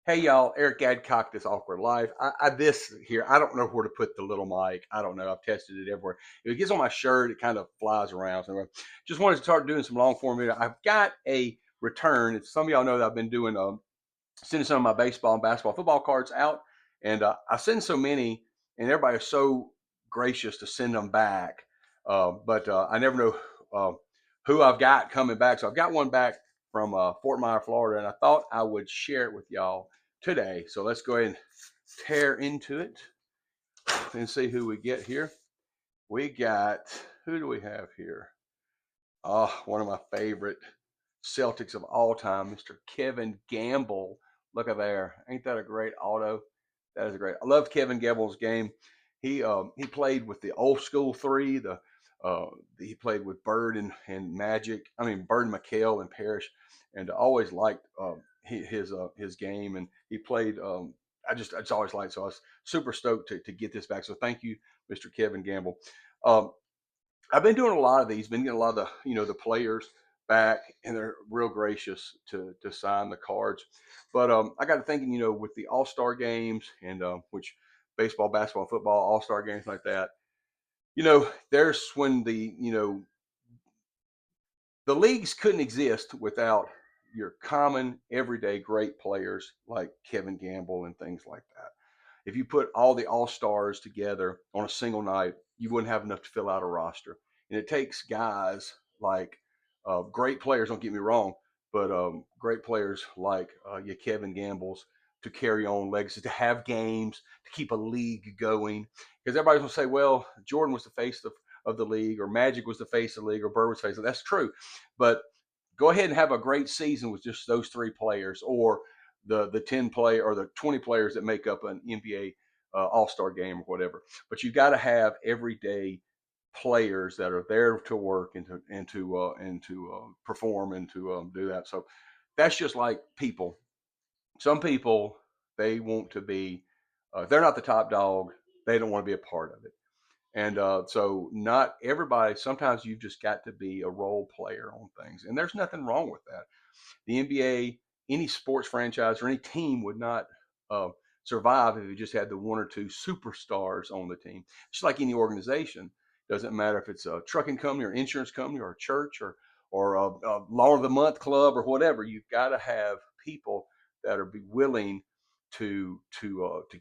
Hey y'all, Eric Adcock, This Awkward Life. This here, I don't know where to put the little mic. I don't know. I've tested it everywhere. If it gets on my shirt, it kind of flies around. So anyway, just wanted to start doing some long form video. I've got a return. Some of y'all know that I've been doing sending some of my baseball and basketball, football cards out, and I send so many, and everybody is so gracious to send them back. But I never know uh, who I've got coming back. So I've got one back from Fort Myers, Florida, and I thought I would share it with y'all today. So let's go ahead and tear into it and see who we get here. We got, who do we have here? Oh, one of my favorite Celtics of all time, Mr. Kevin Gamble. Look at there. Ain't that a great auto? That is great. I love Kevin Gamble's game. He played with the old school three. Uh, he played with Bird and Magic. I mean Bird and McHale and Parrish, and I always liked his game. And he played. I just always liked. So I was super stoked to get this back. So thank you, Mr. Kevin Gamble. Um, I've been doing a lot of these. Been getting a lot of the players back, and they're real gracious to sign the cards. But I got to thinking, with the All Star games and which baseball, basketball, football, All Star games like that. There's when the leagues couldn't exist without your common everyday great players like Kevin Gamble and things like that. If you put all the all stars together on a single night, you wouldn't have enough to fill out a roster. And it takes guys like great players. Don't get me wrong, but great players like your Kevin Gamble's to carry on legacy, to have games, to keep a league going. Because everybody's gonna say, well, Jordan was the face of the league, or Magic was the face of the league, or Bird was the face of the league. That's true, but go ahead and have a great season with just those three players, or the 10 play or the 20 players that make up an NBA All-Star game or whatever. But you got to have everyday players that are there to work and to perform and to do that. So that's just like people. Some people, they want to be, they're not the top dog. They don't want to be a part of it. And so, not everybody, sometimes you've just got to be a role player on things. And there's nothing wrong with that. The NBA, any sports franchise or any team would not uh, survive if you just had the one or two superstars on the team. Just like any organization, doesn't matter if it's a trucking company or insurance company or a church or a Law of the Month club or whatever. You've got to have people that are be willing to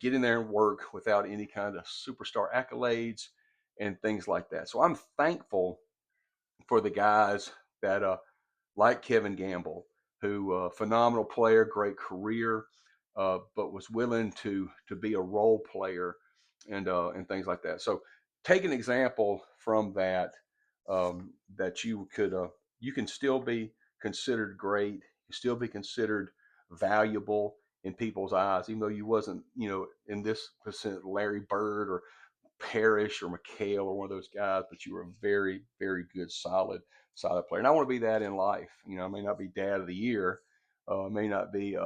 get in there and work without any kind of superstar accolades and things like that. So I'm thankful for the guys that like Kevin Gamble, who phenomenal player, great career, but was willing to be a role player and things like that. So take an example from that, that you can still be considered great, you still be considered valuable in people's eyes, even though you wasn't in this percent Larry Bird or Parrish or McHale or one of those guys, but you were a very, very good, solid player. And I want to be that in life. I may not be dad of the year, may not be,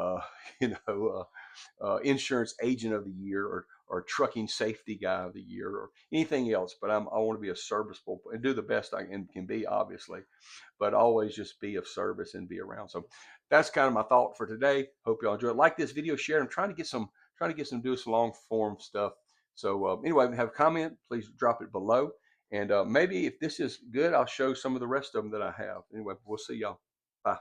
you know, insurance agent of the year or trucking safety guy of the year or anything else, but I want to be a serviceable and do the best I can be, obviously, but always just be of service and be around. So that's kind of my thought for today. Hope y'all enjoy it. Like this video, share. I'm trying to get some do some long form stuff. So anyway, have a comment, please drop it below. And maybe if this is good, I'll show some of the rest of them that I have. Anyway, we'll see y'all. Bye.